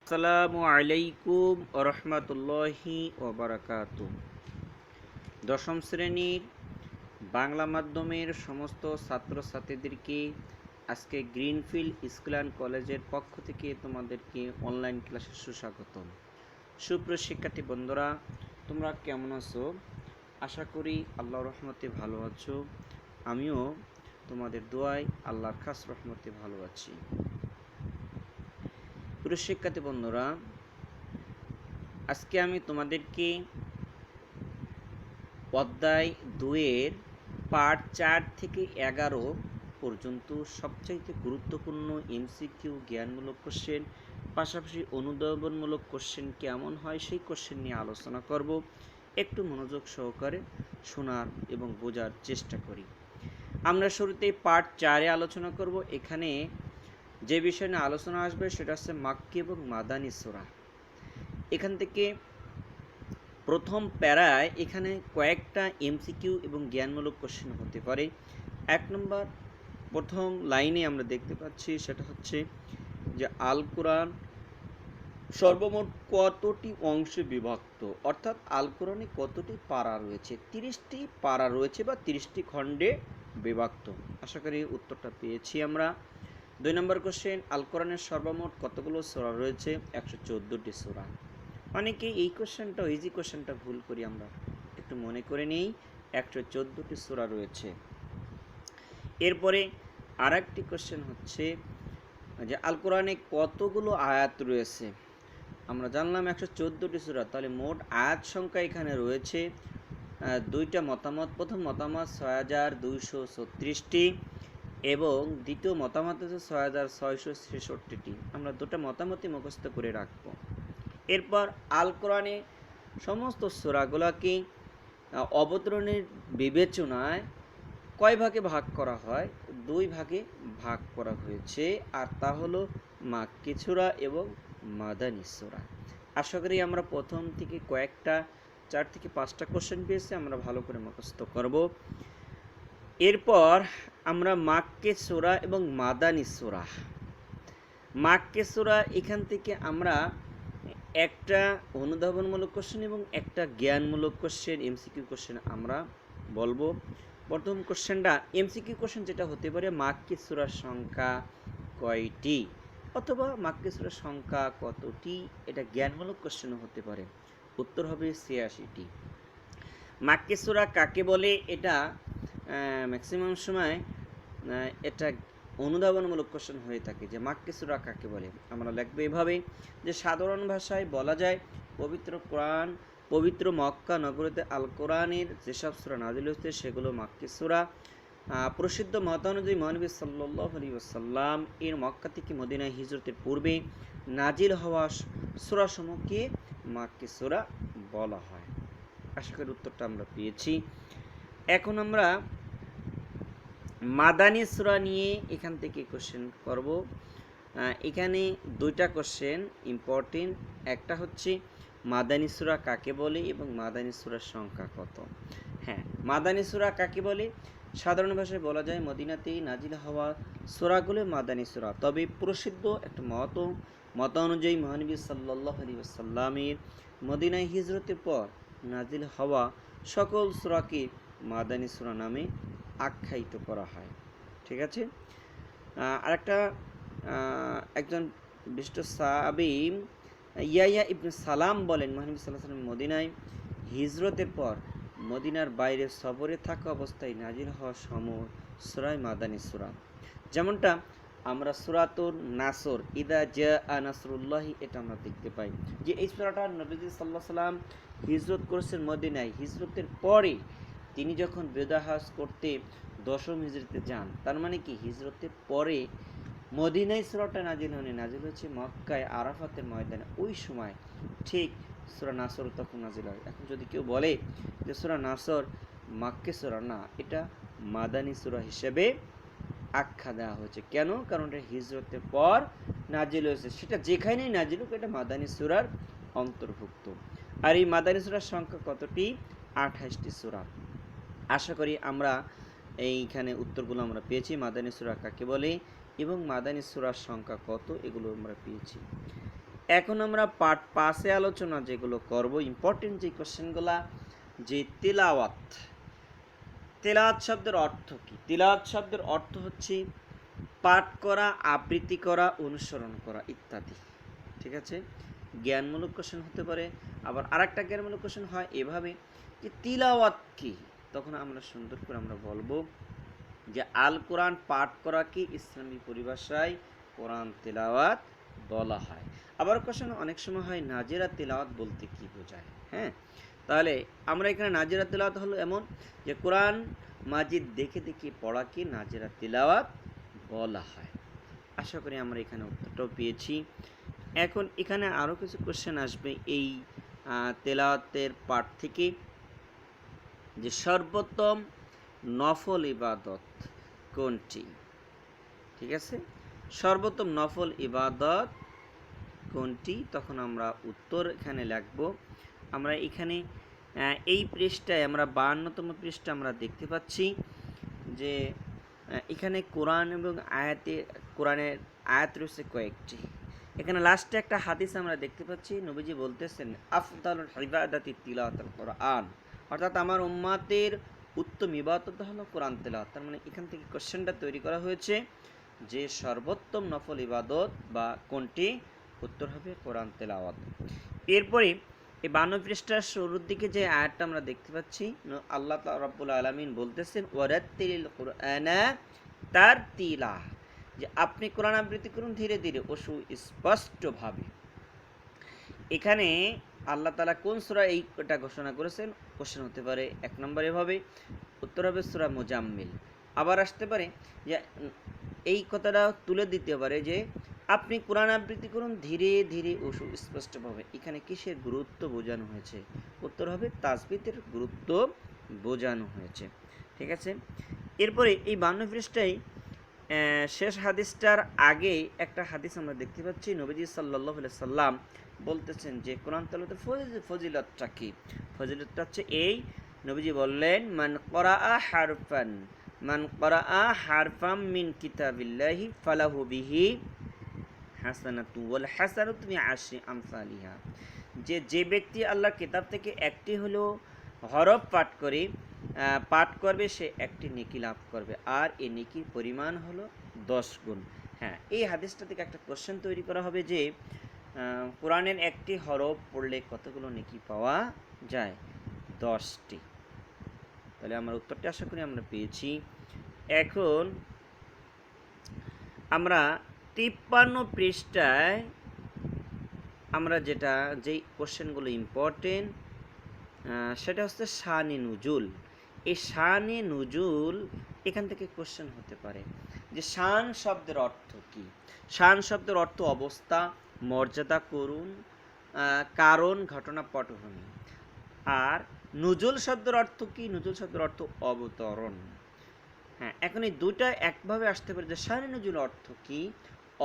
আসসালামু আলাইকুম রহমতুল্লাহি ওবরাকাতু। দশম শ্রেণীর বাংলা মাধ্যমের সমস্ত ছাত্রছাত্রীদেরকে আজকে গ্রিনফিল্ড স্কুল অ্যান্ড কলেজের পক্ষ থেকে তোমাদেরকে অনলাইন ক্লাসে সুস্বাগতম। সুপ্রিয় শিক্ষার্থী বন্ধুরা, তোমরা কেমন আছো? আশা করি আল্লাহর রহমতে ভালো আছো। আমিও তোমাদের দোয়ায় আল্লাহর খাস রহমতে ভালো আছি। প্রিয় শিক্ষার্থী বন্ধুরা, আজকে আমি তোমাদেরকে অধ্যায় 2-এর পার্ট 4 থেকে 11 পর্যন্ত সবচাইতে গুরুত্বপূর্ণ এমসিকিউ জ্ঞানমূলক কোশ্চেন, পাশাপাশি অনুধাবনমূলক কোশ্চেন কেমন হয় সেই কোশ্চেন নিয়ে আলোচনা করব। একটু মনোযোগ সহকারে শোনার এবং বোঝার চেষ্টা করি। আমরা শুরুতেই পার্ট 4-এ আলোচনা করব। এখানে যে বিষয় নিয়ে আলোচনা আসবে সেটা হচ্ছে মাক্কি এবং মাদানী সূরা। এখান থেকে প্রথম প্যারায় এখানে কয়েকটা এমসিকিউ এবং জ্ঞানমূলক কোশ্চেন হতে পারে। 1 নম্বর প্রথম লাইনে আমরা দেখতে পাচ্ছি সেটা হচ্ছে যে আল কোরআন সর্বমোট কতটি অংশে বিভক্ত, অর্থাৎ আল কোরআনে কতটি পারা রয়েছে। 30টি পারা রয়েছে বা 30টি খণ্ডে বিভক্ত। আশা করি উত্তরটা পেয়েছি আমরা। 2 নম্বর কোশ্চেন, আল কোরআনের সর্বমোট কতগুলো সূরা রয়েছে? 114টি সূরা। অনেকে এই কোশ্চেনটা ইজি কোশ্চেনটা ভুল করি আমরা, একটু মনে করে নেই। 114টি সূরা রয়েছে। এরপরে আরেকটি কোশ্চেন হচ্ছে যে আল কোরআনে কতগুলো আয়াত রয়েছে। আমরা জানলাম 114টি সূরা, তাহলে মোট আয়াত সংখ্যা এখানে রয়েছে দুইটা মতামত। প্রথম মতামত 6236টি এবং দ্বিতীয় মতামত হচ্ছে 6666টি। আমরা দুটো মতামতই মুখস্থ করে রাখবো। এরপর আল কোরআনে সমস্ত সূরাগুলোকে অবতরণের বিবেচনায় কয় ভাগে ভাগ করা হয়? 2 ভাগে ভাগ করা হয়েছে, আর তা হলো মাক্কি সূরা এবং মাদানী সূরা। আশা করি আমরা প্রথম থেকে কয়েকটা 4 থেকে 5টা কোশ্চেন পেয়েছি, আমরা ভালো করে মুখস্থ করব। এরপর আমরা মাক্কি সূরা এবং মাদানী সূরা। মাক্কি সূরা, এখান থেকে আমরা একটা অনুধাবনমূলক কোশ্চেন এবং একটা জ্ঞানমূলক কোশ্চেন এমসিকিউ কোশ্চেন আমরা বলবো। প্রথম কোশ্চেনটা এমসিকিউ কোশ্চেন যেটা হতে পারে মাক্কি সূরার সংখ্যা কয়টি, অথবা মাক্কি সূরার সংখ্যা কতটি। এটা জ্ঞানমূলক কোশ্চেনও হতে পারে। উত্তর হবে 86টি। মাক্কি সূরা কাকে বলে? এটা ম্যাক্সিমাম সময় এটা অনুধাবনমূলক কোশ্চেন হয়ে থাকে যে মাক্কি সূরা কাকে বলে। আমরা লিখব এভাবে যে সাধারণ ভাষায় বলা যায় পবিত্র কোরআন, পবিত্র মক্কা নগরীতে আল কোরআনের যেসব সূরা নাজিল হয়েছে সেগুলো মাক্কি সূরা। প্রসিদ্ধ মত অনুযায়ী মহানবী সাল্লাল্লাহু আলাইহি ওয়াসাল্লাম এর মক্কা থেকে মদিনায় হিজরতের পূর্বে নাজিল হওয়া সূরাসমূহকে মাক্কি সূরা বলা হয়। আশা করি উত্তরটা আমরা পেয়েছি। এখন আমরা মাদানী সূরা নিয়ে এখান থেকে কোশ্চেন করব। এখানে 2টা কোশ্চেন ইম্পর্টেন্ট। একটা হচ্ছে মাদানী সূরা কাকে বলে এবং মাদানী সূরার সংখ্যা কত। হ্যাঁ, মাদানী সূরা কাকে বলে? সাধারণ ভাষায় বলা যায় মদিনাতেই নাজিল হওয়া সূরাগুলো মাদানী সূরা। তবে প্রসিদ্ধ একটা মত অনুযায়ী মহানবী সাল্লাল্লাহু আলাইহি ওয়াসাল্লামের মদিনায় হিজরতের পর নাজিল হওয়া সকল সূরাকে মাদানী সূরা নামে আখ্যায়িত করা হয়। ঠিক আছে। আরেকটা একজন বিশিষ্ট সাহাবী ইয়াইয়া ইবনে সালাম বলেন মহানবী সাল্লাল্লাহু আলাইহি ওয়াসাল্লাম মদিনায় হিজরতের পর মদিনার বাইরে সফরে থাকা অবস্থায় নাজিল হওয়া সূরা মাদানী সূরা। যেমনটা আমরা সূরাতুন নাসর ইদা জাআ নাসরুল্লাহি এটা আমরা দেখতে পাই যে এই সূরাটা নবীজি সাল্লাল্লাহু আলাইহি ওয়াসাল্লাম হিজরত করেছেন মদিনায়। হিজরতের পরে তিনি যখন বিদা হজ করতে 10ম হিজরতে যান, তার মানে কি হিজরতের পরে মদিনায় সূরাটা নাজিল হয়নি, নাজিল হচ্ছে মক্কায় আরাফাতের ময়দানে। ওই সময় ঠিক সূরা নাসর তখন নাজিল হয়। এখন যদি কেউ বলে যে সূরা নাসর মাক্কি সূরা, না, এটা মাদানী সূরা হিসেবে আখ্যা দেওয়া হয়েছে। কেন? কারণ এটা হিজরতের পর নাজিল হয়েছে। সেটা যেখানেই নাজিল হোক এটা মাদানী সূরার অন্তর্ভুক্ত। আর এই মাদানী সূরার সংখ্যা কতটি? 28টি সূরা। আশা করি আমরা এইখানে উত্তরগুলো আমরা পেয়েছি। মাদানী সূরা কাকে বলে এবং মাদানী সূরার সংখ্যা কত, এগুলো আমরা পেয়েছি। এখন আমরা পার্ট 5-এ আলোচনা যেগুলো করব, ইম্পর্টেন্ট যে কোশ্চেনগুলা, যে তিলাওয়াত। তিলাওয়াত শব্দের অর্থ কি? তিলাওয়াত শব্দের অর্থ হচ্ছে পাঠ করা, আবৃত্তি করা, অনুসরণ করা ইত্যাদি। ঠিক আছে, জ্ঞানমূলক কোশ্চেন হতে পারে। আবার আরেকটা জ্ঞানমূলক কোশ্চেন হয় এভাবে যে তিলাওয়াত কি? তখন আমরা সুন্দর করে আমরা বলবো যে আল কোরআন পাঠ করাকে ইসলামী পরিভাষায় কোরআন তিলাওয়াত বলা হয়। আবার কোশ্চেন অনেক সময় হয় নাজেরা তিলাওয়াত বলতে কি বোঝায়। হ্যাঁ, তাহলে আমরা এখানে নাজেরা তিলাওয়াত হলো এমন যে কোরআন মাজিদ দেখে দেখে পড়াকে নাজেরা তিলাওয়াত বলা হয়। আশা করি আমরা এখানে উত্তরটাও পেয়েছি। এখন এখানে আরও কিছু কোশ্চেন আসবে এই তেলাওয়াতের পাঠ থেকে, যে সর্বোত্তম নফল ইবাদত কোনটি? ঠিক আছে, সর্বোত্তম নফল ইবাদত কোনটি? তখন আমরা উত্তর এখানে লিখব। আমরা এখানে এই পৃষ্ঠায় আমরা 52তম পৃষ্ঠা আমরা দেখতে পাচ্ছি যে এখানে কোরআন এবং কোরআনের আয়াত রয়েছে কয়েকটি। এখানে লাস্টে একটা হাদিস আমরা দেখতে পাচ্ছি, নবীজি বলতেছেন আফদালুল ইবাদাতি তিলাওয়াতুল কোরআন, অর্থাৎ আমার উম্মতের উত্তম ইবাদত হলো কোরআন তেলাওয়াত। তার মানে এখান থেকে কোশ্চেনটা তৈরি করা হয়েছে যে সর্বোত্তম নফল ইবাদত বা কোনটি? উত্তর হবে কোরআন তেলাওয়াত। এরপরে এই 52 পৃষ্ঠার শুরুর দিকে যে আয়াতটা আমরা দেখতে পাচ্ছি, আল্লাহ রাব্বুল আলামিন বলতেছেন ওয়ারাত্তিলিল কুরআনা তারতিলা, যে আপনি কোরআন আবৃত্তি করুন ধীরে ধীরে ও সুস্পষ্টভাবে। এখানে আল্লাহ তাআলা কোন সূরা এইটা ঘোষণা করেছেন? কোশ্চেন হতে পারে 1 নম্বরে ভাবে, উত্তর হবে সূরা মুজাম্মিল। আবার আসতে পারে যে এই কথাটা তুলে দিতে পারে যে আপনি কোরআন আবৃত্তি করুন ধীরে ধীরে ও সুস্পষ্টভাবে। এখানে কিসের গুরুত্ব বোঝানো হয়েছে? উত্তর হবে তাসবিতের গুরুত্ব বোঝানো হয়েছে। ঠিক আছে, এরপরে এই 52 পৃষ্ঠায় শেষ হাদিসটার আগে একটা হাদিস আমরা দেখতে পাচ্ছি, নবীজি সাল্লাল্লাহু আলাইহি সাল্লাম বলতেছেন যে কোরআন তেলাওয়াতের ফজিলতটা কি? ফজিলতটা হচ্ছে এই, নবীজি বললেন মান করাআ হারফাম মিন কিতাবিল্লাহি ফালাহু বিহি হাসানাতু ওয়াল হাসানাতু বিআশরি আমসালিহা, যে ব্যক্তি আল্লাহর কিতাব থেকে একটি হলো হরফ পাঠ করবে সে একটি নেকি লাভ করবে, আর এই নেকির পরিমাণ হলো 10 গুণ। হ্যাঁ, এই হাদিসটা থেকে একটা কোশ্চেন তৈরি করা হবে যে কোরআনের একটি হরফ পড়লে কতগুলো নেকি পাওয়া যায়? 10টি। তাহলে আমার উত্তরটা আশা করি আমরা পেয়েছি। এখন আমরা 53 পৃষ্ঠায় আমরা যেই কোশ্চেনগুলো ইম্পর্টেন্ট সেটা হচ্ছে শানে নুজুল। এই শানে নুজুল এখান থেকে কোশ্চেন হতে পারে যে শান শব্দের অর্থ কি? শান শব্দের অর্থ অবস্থা, মর্যাদা, করুণ, কারণ, ঘটনা, পটভূমি। আর নুজুল শব্দের অর্থ কি? নুজুল শব্দের অর্থ অবতরণ। হ্যাঁ, এখন এই দুইটা একভাবে আসতে পারে যে শানে নুজুল অর্থ কি?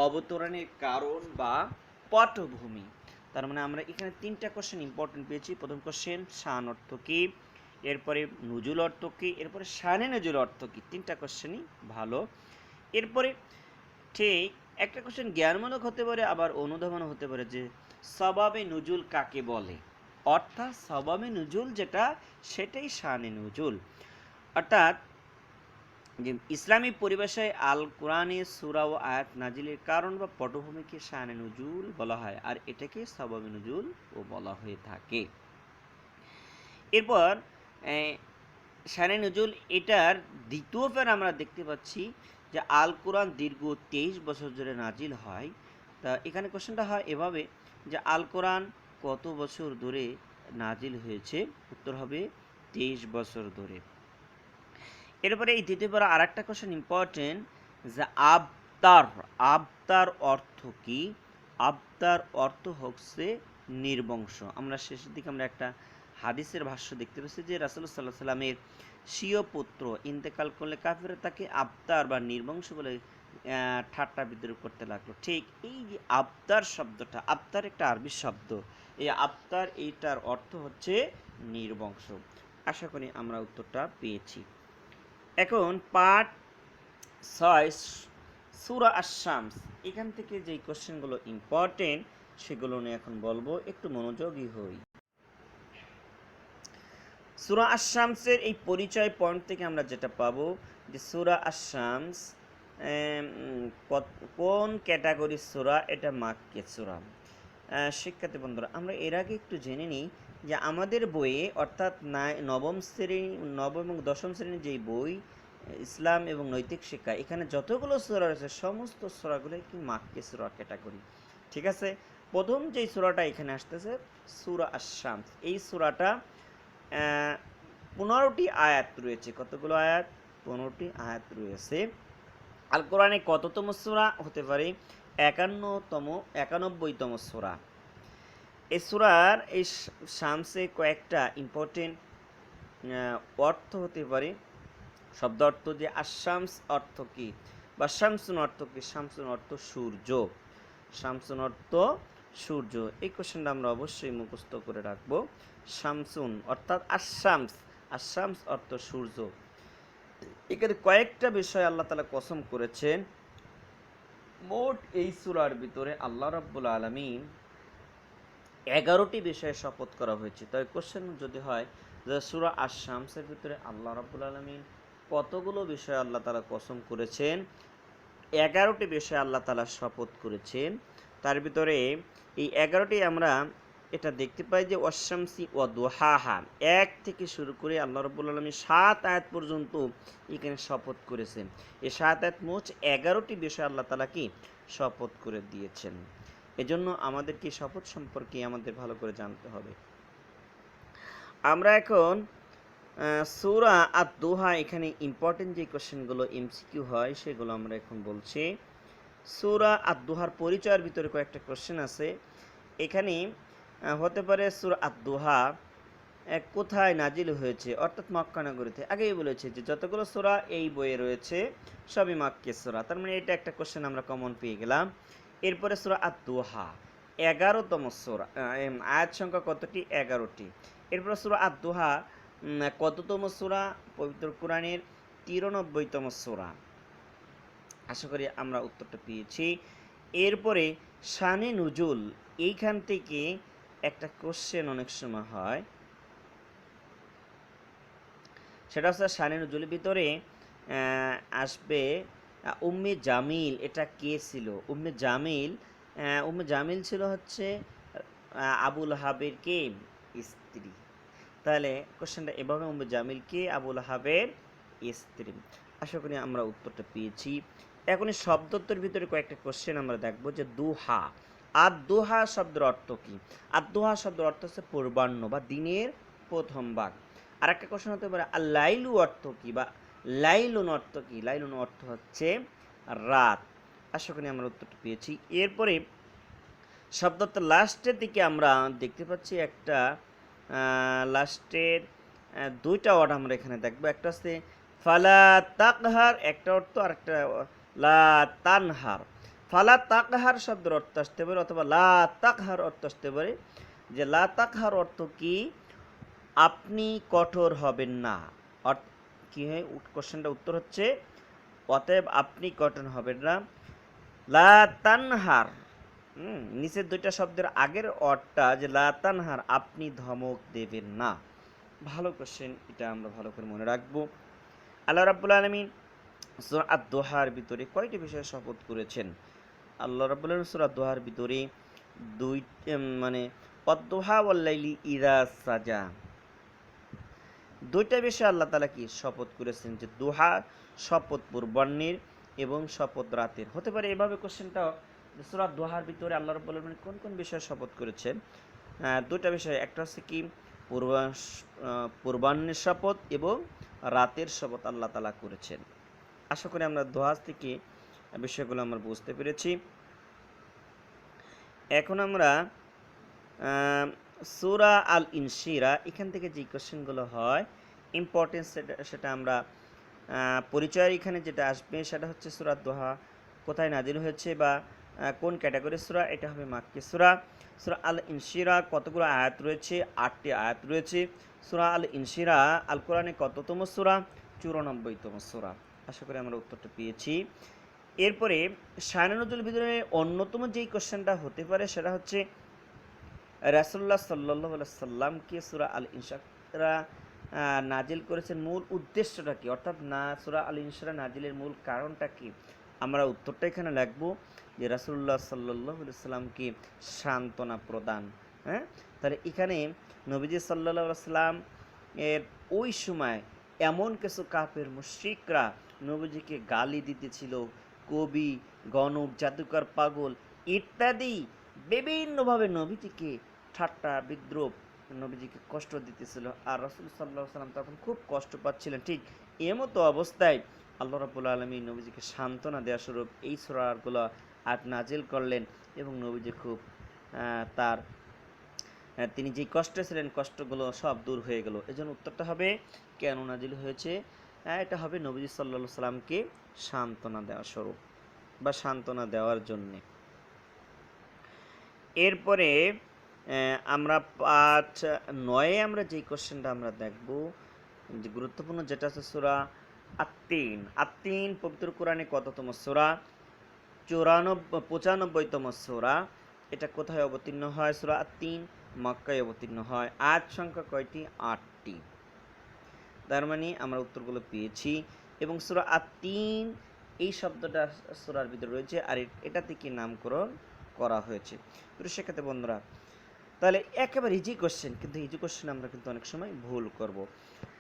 অবতরণের কারণ বা পটভূমি। তার মানে আমরা এখানে 3টা কোশ্চেন ইম্পর্টেন্ট পেয়েছি। প্রথম কোশ্চেন শান অর্থ কি, এরপরে নুজুল অর্থ কি, এরপরে শানে নুজুল অর্থ কি। 3টা কোশ্চেনই ভালো। এরপরে ঠিক একটা কোশ্চেন জ্ঞানমূলক হতে পারে, আবার অনুধাবন হতে পারে যে সবাবে নুজুল কাকে বলে, অর্থাৎ সবাবে নুজুল যেটা সেটাই শানে নুজুল। অর্থাৎ যে ইসলামী পরিভাষায় আল কোরআনে সূরা ও আয়াত নাজিলের কারণ বা পটভূমিকে শানে নুজুল বলা হয়, আর এটাকে সবাবে নুজুল ও বলা হয়ে থাকে। এরপর শানে নুজুল এটার দ্বিতীয় ফের আমরা দেখতে পাচ্ছি যে আল কোরআন দীর্ঘ 23 বছর ধরে নাজিল হয়। তা এখানে কোশ্চেনটা হয় এভাবে যে আল কোরআন কত বছর ধরে নাজিল হয়েছে? উত্তর হবে 23 বছর ধরে। এরপরে এই দ্বিতীয়বার আর একটা কোশ্চেন ইম্পর্টেন্ট যে আবতার অর্থ কি? আবতার অর্থ হচ্ছে নির্বংশ। আমরা শেষের দিকে আমরা একটা হাদিসের ভাষ্য দেখতে পাচ্ছি যে রাসূলুল্লাহ সাল্লাল্লাহু আলাইহি ওয়াসাল্লামের স্বীয় পুত্র ইন্তেকাল করলে কাফেররা তাকে আবতার বা নির্বংশ বলে ঠাট্টা বিদ্রূপ করতে লাগলো। ঠিক এই যে আবতার শব্দটা, আবতার একটা আরবি শব্দ, এই আবতার এইটার অর্থ হচ্ছে নির্বংশ। আশা করি আমরা উত্তরটা পেয়েছি। এখন পার্ট 6 সূরা আশ-শামস, এখান থেকে যেই কোশ্চেনগুলো ইম্পর্টেন্ট সেগুলো নিয়ে এখন বলবো, একটু মনোযোগী হই। সূরা আশ-শামসের এই পরিচয় পয়েন্ট থেকে আমরা যেটা পাবো যে সূরা আশ-শামস কোন ক্যাটাগরির সূরা, এটা মাক্কি সূরা। শিক্ষার্থী বন্ধুরা, আমরা এর আগে একটু জেনে নিই যে আমাদের বইয়ে অর্থাৎ নবম এবং দশম শ্রেণীর যেই বই ইসলাম এবং নৈতিক শিক্ষা, এখানে যতগুলো সূরা রয়েছে সমস্ত সূরাগুলো কি মাক্কি সূরা ক্যাটাগরি। ঠিক আছে, প্রথম যেই সূরাটা এখানে আসতেছে সূরা আশ-শামস, এই সূরাটা 15টি আয়াত রয়েছে। কতগুলো আয়াত? 15টি আয়াত রয়েছে। আল কোরআনে কততম সূরা হতে পারে? 91তম সূরা। এই সূরার এই শামসে কয়েকটা ইম্পর্টেন্ট অর্থ হতে পারে। শব্দ অর্থ যে আশ-শামস অর্থ কি বা শামসুন অর্থ কি? শামসুন অর্থ সূর্য। শামসুন অর্থ সূর্য। এই কোশ্চেনটা আমরা অবশ্যই মুখস্থ করে রাখবো। শামসুন অর্থাৎ আশ-শামস, আশ-শামস অর্থ সূর্য। এখানে কয়েকটা বিষয় আল্লাহ তাআলা কসম করেছেন। মোট এই সূরার ভিতরে আল্লাহ রাব্বুল আলামিন 11টি বিষয়ে শপথ করা হয়েছে। তবে কোশ্চেন যদি হয় যে সূরা আশ-শামসের ভিতরে আল্লাহ রাব্বুল আলামিন কতগুলো বিষয় আল্লাহ তাআলা কসম করেছেন? 11টি বিষয়ে আল্লাহ তাআলা শপথ করেছেন। তার ভিতরে এই 11টি আমরা এটা দেখতে পাই যে ওয়াশ-শামসি ওয়া দুহাহা, 1 থেকে শুরু করে আল্লাহ রাব্বুল আলামিন 7 আয়াত পর্যন্ত এখানে শপথ করেছেন। এই 7 আয়াত মোট 11টি বিষয় আল্লাহ তাআলা কি শপথ করে দিয়েছেন। এজন্য আমাদেরকে শপথ সম্পর্কে আমাদের ভালো করে জানতে হবে। আমরা এখন সূরা আদ-দুহা, এখানে ইম্পর্টেন্ট যে কোশ্চেনগুলো এমসিকিউ হয় সেগুলো আমরা এখন বলছি। সূরা আদ-দুহার পরিচয়ের ভিতরে কয়েকটা কোশ্চেন আছে। এখানে হতে পারে সূরা আদ-দুহা কোথায় নাজিল হয়েছে, অর্থাৎ মক্কা নগরীতে। আগেই বলেছি যে যতগুলো সূরা এই বইয়ে রয়েছে সবই মাক্কি সূরা, তার মানে এটা একটা কোশ্চেন আমরা কমন পেয়ে গেলাম। এরপরে সূরা আদ-দুহা 11তম সূরা, আয়াত সংখ্যা কতটি? 11টি। এরপরে সূরা আদ-দুহা কততম সূরা? পবিত্র কোরআনের 93তম সূরা। আশা করি আমরা উত্তরটা পেয়েছি। এরপরে শানে নুজুল, এইখান থেকে একটা কোশ্চেন অনেক সময় হয়, সেটা হচ্ছে শানে নুজুলের ভিতরে আসবে উম্মে জামিল, এটা কে ছিল? উম্মে জামিল ছিল হচ্ছে আবুল হাবের কে স্ত্রী। তাহলে কোশ্চেনটা এভাবে, উম্মে জামিল কে? আবুল হাবের স্ত্রী। আশা করি আমরা উত্তরটা পেয়েছি। এখন এই শব্দত্বের ভিতরে কয়েকটা কোশ্চেন আমরা দেখব যে দুহা, আদ-দুহা শব্দের অর্থ কি? আদ-দুহা শব্দের অর্থ হচ্ছে পূর্বাহ্ন বা দিনের প্রথম ভাগ। আর একটা কোশ্চেন হতে পারে লাইলু অর্থ কি বা লাইলুন অর্থ কি? লাইলুন অর্থ হচ্ছে রাত। আশা করি আমরা উত্তরটা পেয়েছি। এরপরে শব্দত্ব লাস্টের দিকে আমরা দেখতে পাচ্ছি একটা লাস্টের দুইটা ওয়ার্ড আমরা এখানে দেখব। একটা হচ্ছে ফালা তাকহার একটা অর্থ, আর একটা লা তানহার। ফালা তাকহার শব্দের অর্থ আসতে পারে অথবা লা তাকহার অর্থ আসতে পারে। যে লা তাকহার অর্থ কি? আপনি কঠোর হবেন না। কি হয় কোশ্চেনটা উত্তর হচ্ছে অতএব আপনি কঠোর হবেন না। লা তানহার, নিচের দুইটা শব্দের আগের অর্থটা যে লা তানহার, আপনি ধমক দেবেন না। ভালো কোশ্চেন, এটা আমরা ভালো করে মনে রাখবো। আল্লাহ রাব্বুল আলামিন সূরা আদ-দুহার ভিতরে কয়টি বিষয়ে শপথ করেছেন? আল্লাহ রাব্বুল আলামিন সূরা আদ-দুহার ভিতরে ওয়াদ-দুহা ওয়াল-লাইলি ইযা সাজা, দুইটা বিষয়ে আল্লাহ তাআলা কি শপথ করেছেন? যে দুহা শপথ পূর্বাহ্নের এবং শপথ রাতের। হতে পারে এভাবে কোশ্চেনটা, সূরা আদ-দুহার ভিতরে আল্লাহ রাব্বুল আলামিন কোন কোন বিষয়ে শপথ করেছেন? দুইটা বিষয়, একটা হচ্ছে কি পূর্বাহ্নের শপথ এবং রাতের শপথ আল্লাহ তাআলা করেছেন। আশা করি আমরা দোহা থেকে বিষয়গুলো আমরা বুঝতে পেরেছি। এখন আমরা সূরা আল ইনশিরা, এখান থেকে যে কোশ্চেনগুলো হয় ইম্পর্টেন্স, সেটা আমরা পরিচয়ের এখানে যেটা আসবে সেটা হচ্ছে সূরা দোহা কোথায় নাজিল হয়েছে বা কোন ক্যাটাগরির সূরা, এটা হবে মাক্কি সূরা। সূরা আল ইনশিরা কতগুলো আয়াত রয়েছে? 8টি আয়াত রয়েছে। সূরা আল ইনশিরা আল কোরআনে কততম সূরা? 94তম সূরা। আশা করি আমরা উত্তরটা পেয়েছি। এরপরে শায়নে নজুলের ভিতরে অন্যতম যেই কোশ্চেনটা হতে পারে সেটা হচ্ছে রাসূলুল্লাহ সাল্লাল্লাহু আলাইহি সাল্লামকে সূরা আল ইনশিরাহ নাজিল করেছেন, মূল উদ্দেশ্যটা কি, অর্থাৎ সূরা আল ইনশিরাহ নাজিলের মূল কারণটা কি। আমরা উত্তরটা এখানে লিখব যে রাসূলুল্লাহ সাল্লাল্লাহু আলাইহি সাল্লামকে সান্ত্বনা প্রদান। হ্যাঁ, তাহলে এখানে নবীজি সাল্লাল্লাহু আলাইহি সাল্লাম এর ওই সময় এমন কিছু কাফের মুশরিকরা নবীজিকে গালি দিতেছিল, কবি, গণক, জাদুকর, পাগল ইত্যাদি বিভিন্নভাবে নবীজিকে ঠাট্টা বিদ্রূপ, নবীজিকে কষ্ট দিতেছিল। আর রাসূল সাল্লাল্লাহু আলাইহি সাল্লাম তখন খুব কষ্ট পাচ্ছিলেন। ঠিক এমতো অবস্থায় আল্লাহ রাব্বুল আলামিন নবীজিকে সান্ত্বনা দেওয়া স্বরূপ এই সূরাগুলো আয়াত নাজিল করলেন এবং নবীজি খুব তার তিনি যে কষ্টে ছিলেন কষ্টগুলো সব দূর হয়ে গেল। এজন্য উত্তরটা হবে কেন নাজিল হয়েছে, এটা হবে নবীজি সাল্লাল্লাহু আলাইহি সাল্লামকে সান্ত্বনা দেওয়া স্বরূপ বা সান্ত্বনা দেওয়ার জন্যে। এরপরে আমরা পাঠ ৯ আমরা যেই কোশ্চেনটা আমরা দেখব, যে গুরুত্বপূর্ণ যেটা আছে সূরা আত-তিন। আত-তিন পবিত্র কোরআনে কততম সূরা? 95তম সূরা। এটা কোথায় অবতীর্ণ হয়? সূরা আত-তিন মক্কায় অবতীর্ণ হয়। আয়াত সংখ্যা কয়টি? ৮টি। তার মানে আমরা উত্তরগুলো পেয়েছি। এবং সূরা আত-তিন এই শব্দটা সূরার ভিতরে রয়েছে, আর এটা থেকে নামকরণ করা হয়েছে। তো সেক্ষেত্রে বন্ধুরা, তাহলে একেবারে ইজি কোশ্চেন, কিন্তু ইজি কোশ্চেন আমরা কিন্তু অনেক সময় ভুল করব।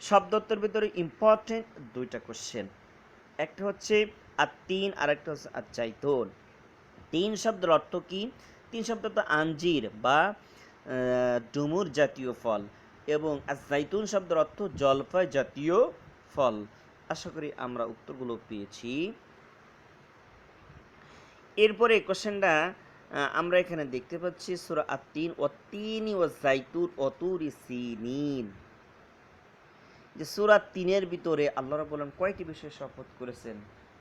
শব্দোত্তর ভিতরে ইম্পর্টেন্ট দুইটা কোশ্চেন, একটা হচ্ছে আত-তিন আর একটা হচ্ছে আত-জাইতুন। তিন শব্দের অর্থ কি? তিন শব্দ তো আঞ্জির বা ডুমুর জাতীয় ফল, এবং আজ-জাইতুন শব্দের অর্থ জলপাই জাতীয় ফল। আশা করি আমরা উত্তরগুলো পেয়েছি। এরপরে কোশ্চেনটা আমরা এখানে দেখতে পাচ্ছি সূরা আত-তিন, ওয়াত-তিনি ওয়াজ-জাইতুন ওয়া-তুরি সিনিন। যে সূরা ৩-এর ভিতরে আল্লাহ রাব্বুল আলামিন কয়টি বিষয়ে শপথ করেছেন?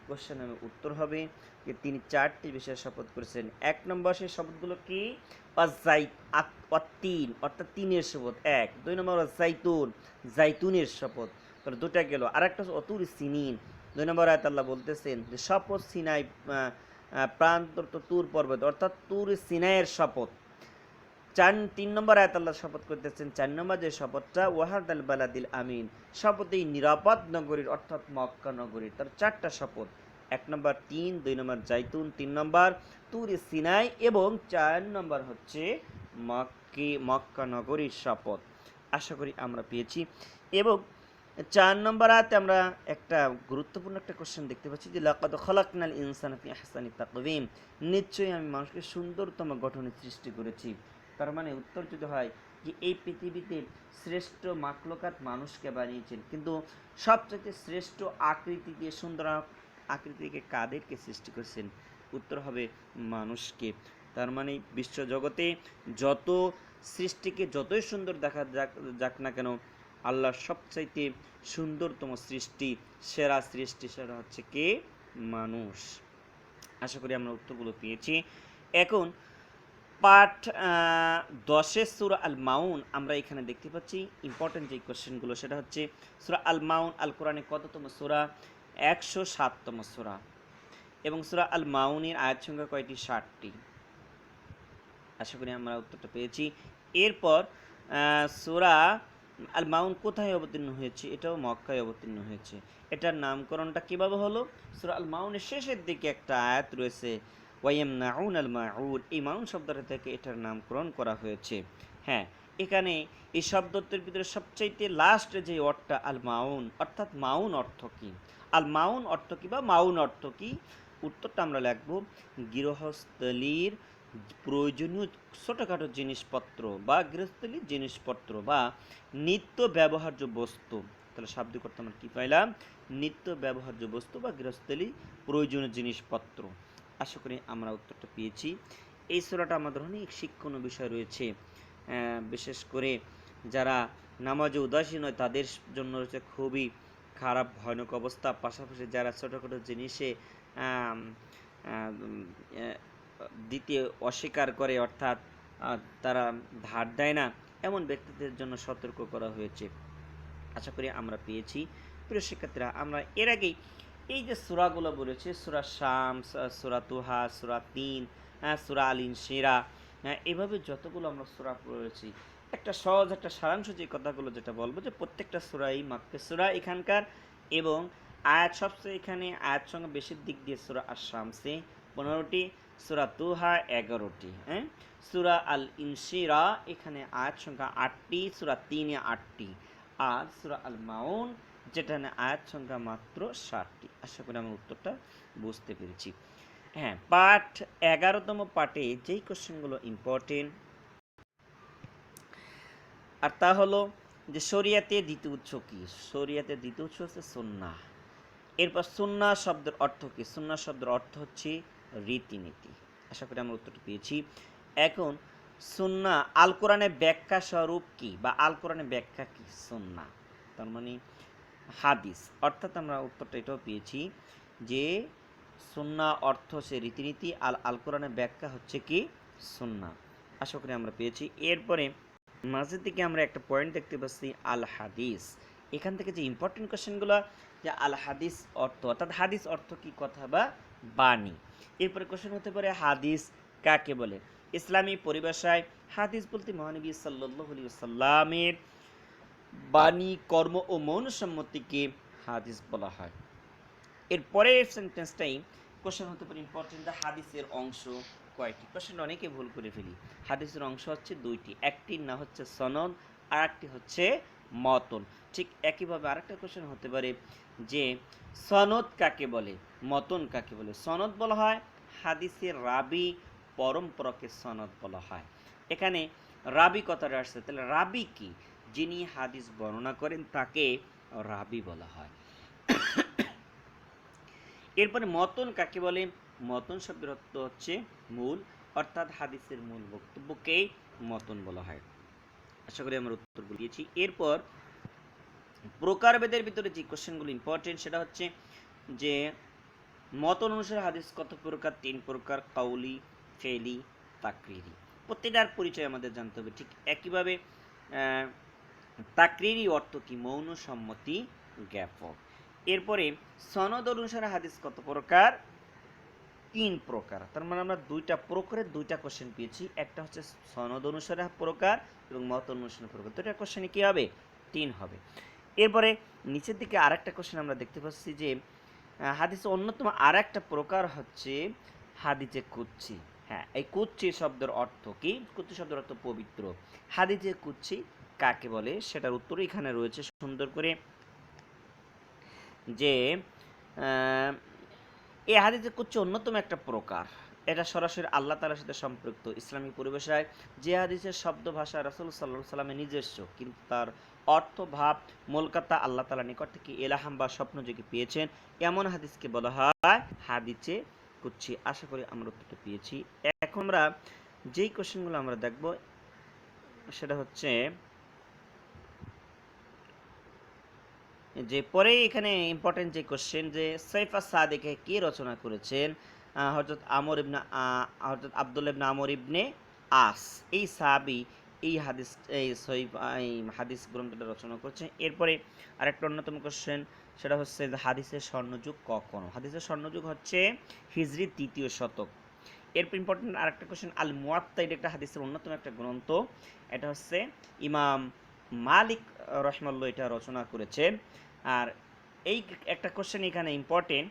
কোশ্চেনের উত্তর হবে যে তিনি 4টি বিষয়ে শপথ করেছেন। ১ নম্বর সেই শপথগুলো কি? ওয়াত-তিন অর্থাৎ ৩-এর শপথ ১। ২ নম্বর ওয়াজ-জাইতুন জাইতুনের শপথ, তাহলে দুটা গেল। আরেকটা হচ্ছে ওয়া-তুরি সিনিন। ২ নম্বর আয়াতে আল্লাহ বলতেছেন যে শপথ সিনাই প্রান্তর তুর পর্বত, অর্থাৎ তুর সিনাইয়ের শপথ। ৩ নম্বর আয়াত আল্লাহ শপথ করতেছেন, ৪ নম্বর যে শপথটা ওয়াহাদাল বালাদিল আমিন, শপথ এই নিরাপদ নগরীর অর্থাৎ মক্কা নগরীর। তার 4টা শপথ, ১ নম্বর ৩, ২ নম্বর জাইতুন, ৩ নম্বর তুর সিনাই এবং ৪ নম্বর হচ্ছে মক্কা নগরীর শপথ। আশা করি আমরা পেয়েছি। এবং ৪ নম্বর আয়াতে আমরা একটা গুরুত্বপূর্ণ একটা কোশ্চেন দেখতে পাচ্ছি যে লাকাদ খালাকনাল ইনসানা ফি আহসানি তাকওয়িম, নিশ্চয়ই আমি মানুষকে সুন্দরতম গঠনে সৃষ্টি করেছি। তার মানে উত্তর যদি হয় যে এই পৃথিবীতে শ্রেষ্ঠ মাখলুকাত মানুষকে বানিয়েছেন, কিন্তু সবচেয়ে শ্রেষ্ঠ আকৃতি দিয়ে সুন্দর আকৃতিকে কাদেরকে সৃষ্টি করেছেন? উত্তর হবে মানুষকে। তার মানে বিশ্বজগতে যত সৃষ্টিকে যতই সুন্দর দেখা যাক না কেন, আল্লাহর সবচাইতে সুন্দরতম সৃষ্টি, সেরা সৃষ্টি, সেটা হচ্ছে কে? মানুষ। আশা করি আমরা উত্তরগুলো পেয়েছি। এখন পাঠ 10 সূরা আল মাউন আমরা এখানে দেখতে পাচ্ছি ইম্পর্টেন্ট যে কোশ্চেনগুলো, সেটা হচ্ছে সূরা আল মাউন আল কোরআনে কততম সূরা? ১০৭তম সূরা। এবং সূরা আল মাউনের আয়াত সংখ্যা কয়টি? 60টি। আশা করি আমরা উত্তরটা পেয়েছি। এরপর সূরা আল মাউন কোথায় অবতীর্ণ হয়েছে? এটাও মক্কায় অবতীর্ণ হয়েছে। এটার নামকরণটা কিভাবে হলো? সূরা আল মাউনের শেষের দিকে একটা আয়াত রয়েছে, ওয়ায়ামনাউন আল মাউন, এই মাউন শব্দটা থেকে এটার নামকরণ করা হয়েছে। হ্যাঁ, এখানে এই শব্দটির ভিতরে সবচাইতে লাস্ট যে অর্থটা আল মাউন, অর্থাৎ মাউন অর্থ কি? আল মাউন অর্থ কি বা মাউন অর্থ কি? উত্তরটা আমরা লিখব গৃহস্থলীর প্রয়োজনীয় ছোটোখাটো জিনিসপত্র বা গৃহস্থলীর জিনিসপত্র বা নিত্য ব্যবহার্য বস্তু। তাহলে শাব্দিক অর্থ আমরা কী পাইলাম? নিত্য ব্যবহার্য বস্তু বা গৃহস্থলী প্রয়োজনীয় জিনিসপত্র। আশা করি আমরা উত্তরটা পেয়েছি। এই সূরাটা আমাদের অনেক শিক্ষণীয় বিষয় রয়েছে, বিশেষ করে যারা নামাজে উদাসীন হয় তাদের জন্য রয়েছে খুবই খারাপ ভয়ানক অবস্থা। পাশাপাশি যারা ছোটোখাটো জিনিসে দিতে অস্বীকার করে, অর্থাৎ তারা ধার দেয় না, এমন ব্যক্তিদের জন্য সতর্ক করা হয়েছে। আশা করি আমরা পেয়েছি। প্রিয় শিক্ষার্থীরা, আমরা এর আগেই এই যে সূরাগুলো বলেছে, সূরা শামস, সূরা তুহা, সূরা তিন, সূরা আল ইনশিরা, এভাবে যতগুলো আমরা সূরা পড়েছি, একটা সহজ একটা সারাংশ যে কথাগুলো যেটা বলবো যে প্রত্যেকটা সূরাই মাক্কি সূরা এখানকার, এবং আয়াত সবচেয়ে এখানে আয়াত সংখ্যা বেশির দিক দিয়ে সূরা আশ-শামসে 15টি, সূরা তুহা 11টি, হ্যাঁ, সূরা আল ইনশিরা এখানে আয়াত সংখ্যা 8টি, সূরা 3-এ 8টি, আর সূরা আল মাউন যেটা আয়াত সংখ্যা মাত্র 7টি। আশা করি আমার উত্তরটা বুঝতে পেরেছি। হ্যাঁ, পাঠ 11তম পাঠে যেই কোশ্চেনগুলো ইম্পর্টেন্ট, আর তা হলো যে শরিয়াতে দ্বিতীয় উৎস কি? শরিয়াতে দ্বিতীয় উৎস হচ্ছে সুন্নাহ। এরপর সুন্নাহ শব্দের অর্থ কি? সুন্নাহ শব্দের অর্থ হচ্ছে রীতিনীতি। আশা করি আমরা উত্তরটা পেয়েছি। এখন সুন্নাহ আল কোরআনের ব্যাখ্যা স্বরূপ কি, বা আল কোরআনের ব্যাখ্যা কি? সুন্নাহ তার মানে হাদিস, অর্থাৎ আমরা উত্তরটা এটাও পেয়েছি যে সুন্নাহ অর্থ হচ্ছে রীতিনীতি, আল কোরআনের ব্যাখ্যা হচ্ছে কি? সুন্নাহ। আশা করি আমরা পেয়েছি। এরপরে মাঝের দিকে আমরা একটা পয়েন্ট দেখতে পাচ্ছি আল হাদিস। এখান থেকে যে ইম্পর্টেন্ট কোশ্চেনগুলো, যে আল হাদিস অর্থ, অর্থাৎ হাদিস অর্থ কি? কথা বা বাণী। এরপরে কোশ্চেন হতে পারে হাদিস কাকে বলে? ইসলামী পরিভাষায় হাদিস বলতে মহানবী সাল্লাল্লাহু আলাইহি ওয়াসাল্লামের বাণী, কর্ম ও মৌনসম্মতিকে হাদিস বলা হয়। এরপরের সেন্টেন্সটাই কোশ্চেন হতে পারে ইম্পর্টেন্ট, হাদিসের অংশ কয়টি? কোশ্চেনটা অনেকে ভুল করে ফেলি। হাদিসের অংশ হচ্ছে দুইটি, একটির না হচ্ছে সনদ, আর একটি হচ্ছে মতন। ঠিক একইভাবে আরেকটা কোশ্চেন হতে পারে যে সনদ কাকে বলে, মতন কাকে বলে? সনদ বলা হয় হাদিসের রাবি পরম্পরাকে সনদ বলা হয়। এখানে রাবি কথাটা আসছে, তাহলে রাবি কি? যিনি হাদিস বর্ণনা করেন তাকে রাবি বলা হয়। এরপরে মতন কাকে বলে? মতন শব্দের অর্থ হচ্ছে মূল, অর্থাৎ হাদিসের মূল বক্তব্যকেই মতন বলা হয়। আশা করি আমরা উত্তরগুলো দিয়েছি। এরপর প্রকারভেদের ভিতরে যে কোশ্চেনগুলো ইম্পর্টেন্ট সেটা হচ্ছে যে মতন অনুসারে হাদিস কত প্রকার? 3 প্রকার, কাউলি, ফেলি, তাকরিরি। প্রত্যেকটার পরিচয় আমাদের জানতে হবে। ঠিক একইভাবে তাকরিরি অর্থ কি? মৌন সম্মতি জ্ঞাপক। এরপরে সনদ অনুসারে হাদিস কত প্রকার? 3 প্রকার। তার মানে আমরা দুইটা প্রকারের দুইটা কোশ্চেন পেয়েছি, একটা হচ্ছে সনদ অনুসারে প্রকার এবং মত অনুসারে প্রকার। দুইটা কোশ্চেনে কি হবে? 3 হবে। এরপরে নিচের দিকে আরেকটা কোশ্চেন আমরা দেখতে পাচ্ছি যে হাদিসে অন্যতম আরেকটা প্রকার হচ্ছে হাদিসে কুদসি। হ্যাঁ, এই কুদসি শব্দের অর্থ কি? কুদসি শব্দের অর্থ পবিত্র। হাদিসে কুদসি কাকে বলে সেটার উত্তর এখানে রয়েছে সুন্দর করে, যে এই হাদিসে কুদসি অন্যতম একটা প্রকার। এটা সরাসরি আল্লাহ তাআলার সাথে সম্পৃক্ত। ইসলামী পরিভাষায় যে হাদিসের শব্দ ভাষা রাসূল সাল্লাল্লাহু আলাইহি ওয়াসাল্লামের নিজস্ব, কিন্তু তার অর্থ ভাব মূলকথা আল্লাহ তাআলার নিকট থেকে ইলহাম বা স্বপ্নযোগে পেয়েছেন, এমন হাদিসকে বলা হয় হাদিসে কুদসি। আশা করি আমরা উত্তরটা পেয়েছি। এখন আমরা যেই কোশ্চেনগুলো আমরা দেখব সেটা হচ্ছে যে পরে এখানে ইম্পর্টেন্ট যে কোশ্চেন, যে সৈফ আস-সাদিকে কে রচনা করেছেন? হযরত হযরত আব্দুল্লাহ ইবনে আমর ইবনে আস, এই সাহাবী এই হাদিস গ্রন্থটা রচনা করেছেন। এরপরে আরেকটা অন্যতম কোশ্চেন সেটা হচ্ছে যে হাদিসের স্বর্ণযুগ কখন? হাদিসের স্বর্ণযুগ হচ্ছে হিজরি 3য় শতক। এরপর ইম্পর্টেন্ট আরেকটা কোশ্চেন, আল মুয়াত্তা, এটা একটা হাদিসের অন্যতম একটা গ্রন্থ। এটা হচ্ছে ইমাম মালিক রহমাল্লাহ এটা রচনা করেছেন। আর এই একটা কোশ্চেন এখানে ইম্পর্টেন্ট,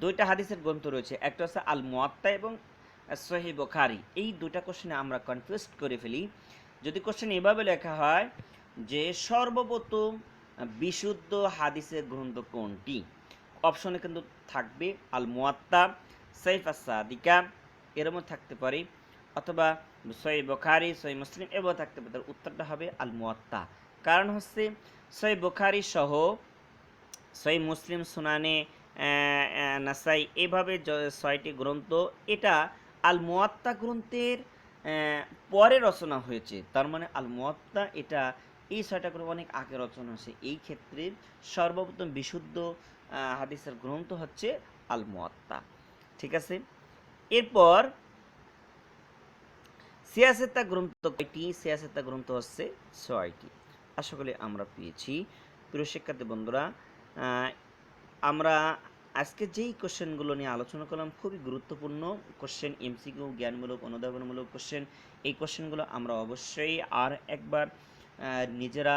দুইটা হাদিসের গ্রন্থ রয়েছে, একটা হচ্ছে আল মুয়াত্তা এবং সহিহ বুখারী। এই দুইটা কোশ্চেনে আমরা কনফিউজ করে ফেলি। যদি কোশ্চেন এভাবে লেখা হয় যে সর্বপ্রথম বিশুদ্ধ হাদিসের গ্রন্থ কোনটি, অপশনে কিন্তু থাকবে আল মুয়াত্তা, সৈফ আস-সাদিকা, এর মধ্যে থাকতে পারে, অথবা সহিহ বুখারী, সহিহ মুসলিম, এভাবে থাকতে পারে। তার উত্তরটা হবে আল মুয়াত্তা। কারণ হচ্ছে সহিহ বুখারী সহ সহিহ মুসলিম, সুনানে নাসাই, এভাবে 6টি গ্রন্থ, এটা আল মুয়াত্তা গ্রন্থের পরে রচনা হয়েছে। তার মানে আল মুয়াত্তা এটা এই 6টা গ্রন্থ অনেক আগে রচনা হয়েছে। এই ক্ষেত্রে সর্বপ্রথম বিশুদ্ধ হাদিসের গ্রন্থ হচ্ছে আল মুয়াত্তা। ঠিক আছে। এরপর সিয়াসেতা গ্রন্থ কয়টি? সিয়াসেতা গ্রন্থ হচ্ছে 6টি। আশা করি আমরা পেয়েছি। প্রিয় শিক্ষার্থী বন্ধুরা, আমরা আজকে যেই কোশ্চেনগুলো নিয়ে আলোচনা করলাম খুবই গুরুত্বপূর্ণ কোশ্চেন, এমসিকিউ জ্ঞানমূলক অনুধাবনমূলক কোশ্চেন। এই কোশ্চেনগুলো আমরা অবশ্যই আর একবার নিজেরা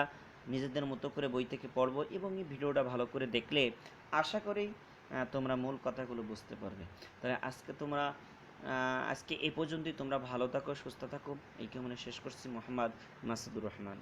নিজেদের মতো করে বই থেকে পড়ব এবং এই ভিডিওটা ভালো করে দেখলে আশা করি তোমরা মূল কথাগুলো বুঝতে পারবে। তাহলে আজকে এই পর্যন্তই। তোমরা ভালো থাকো, সুস্থ থাকো, এই কামনা শেষ করছি। মোহাম্মদ মাসুদুর রহমান।